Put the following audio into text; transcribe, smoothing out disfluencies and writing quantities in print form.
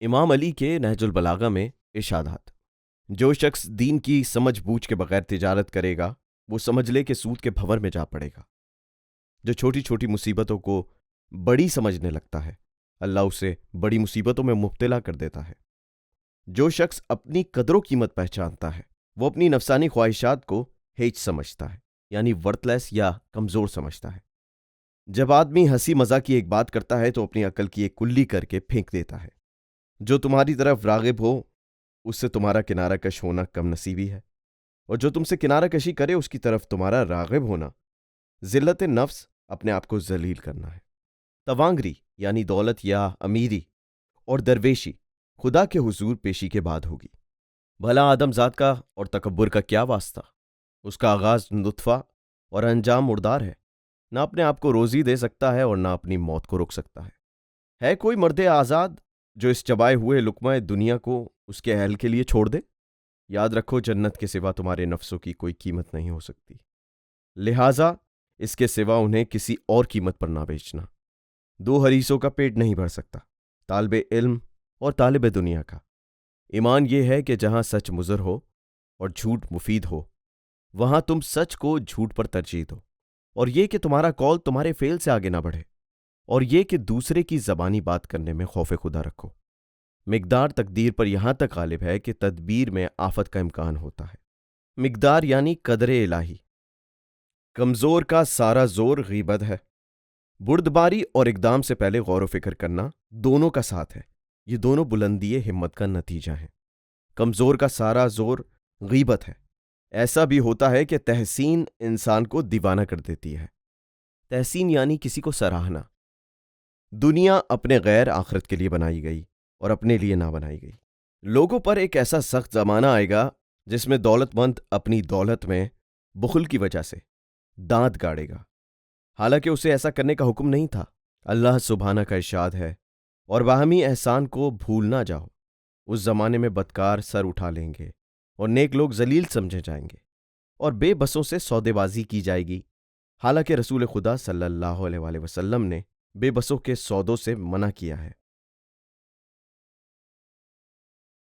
امام علی کے نہج البلاغہ میں ارشادات: جو شخص دین کی سمجھ بوجھ کے بغیر تجارت کرے گا وہ سمجھ لے کہ سود کے بھنور میں جا پڑے گا۔ جو چھوٹی چھوٹی مصیبتوں کو بڑی سمجھنے لگتا ہے اللہ اسے بڑی مصیبتوں میں مبتلا کر دیتا ہے۔ جو شخص اپنی قدر و قیمت پہچانتا ہے وہ اپنی نفسانی خواہشات کو ہیچ سمجھتا ہے، یعنی ورتھ لیس یا کمزور سمجھتا ہے۔ جب آدمی ہنسی مزاق کی ایک بات کرتا ہے تو اپنی عقل کی ایک کلی کر کے پھینک دیتا ہے۔ جو تمہاری طرف راغب ہو اس سے تمہارا کنارہ کش ہونا کم نصیبی ہے، اور جو تم سے کنارہ کشی کرے اس کی طرف تمہارا راغب ہونا ذلت نفس، اپنے آپ کو ذلیل کرنا ہے۔ توانگری یعنی دولت یا امیری اور درویشی خدا کے حضور پیشی کے بعد ہوگی۔ بھلا آدم ذات کا اور تکبر کا کیا واسطہ؟ اس کا آغاز نطفہ اور انجام مردار ہے، نہ اپنے آپ کو روزی دے سکتا ہے اور نہ اپنی موت کو روک سکتا ہے کوئی مرد آزاد جو اس چبائے ہوئے لقمہ دنیا کو اس کے اہل کے لیے چھوڑ دے؟ یاد رکھو جنت کے سوا تمہارے نفسوں کی کوئی قیمت نہیں ہو سکتی، لہٰذا اس کے سوا انہیں کسی اور قیمت پر نہ بیچنا۔ دو حریصوں کا پیٹ نہیں بھر سکتا، طالب علم اور طالب دنیا کا۔ ایمان یہ ہے کہ جہاں سچ مضر ہو اور جھوٹ مفید ہو وہاں تم سچ کو جھوٹ پر ترجیح دو، اور یہ کہ تمہارا قول تمہارے فعل سے آگے نہ بڑھے، اور یہ کہ دوسرے کی زبانی بات کرنے میں خوف خدا رکھو۔ مقدار تقدیر پر یہاں تک غالب ہے کہ تدبیر میں آفت کا امکان ہوتا ہے۔ مقدار یعنی قدر الہی۔ کمزور کا سارا زور غیبت ہے۔ بردباری اور اقدام سے پہلے غور و فکر کرنا دونوں کا ساتھ ہے، یہ دونوں بلندی ہمت کا نتیجہ ہیں۔ کمزور کا سارا زور غیبت ہے۔ ایسا بھی ہوتا ہے کہ تحسین انسان کو دیوانہ کر دیتی ہے۔ تحسین یعنی کسی کو سراہنا۔ دنیا اپنے غیر آخرت کے لیے بنائی گئی اور اپنے لیے نہ بنائی گئی۔ لوگوں پر ایک ایسا سخت زمانہ آئے گا جس میں دولت مند اپنی دولت میں بخل کی وجہ سے دانت گاڑے گا، حالانکہ اسے ایسا کرنے کا حکم نہیں تھا۔ اللہ سبحانہ کا ارشاد ہے، اور باہمی احسان کو بھول نہ جاؤ۔ اس زمانے میں بدکار سر اٹھا لیں گے اور نیک لوگ ذلیل سمجھے جائیں گے، اور بے بسوں سے سودے بازی کی جائے گی، حالانکہ رسول خدا صلی اللہ علیہ وسلم نے بے بسوں کے سودوں سے منع کیا ہے۔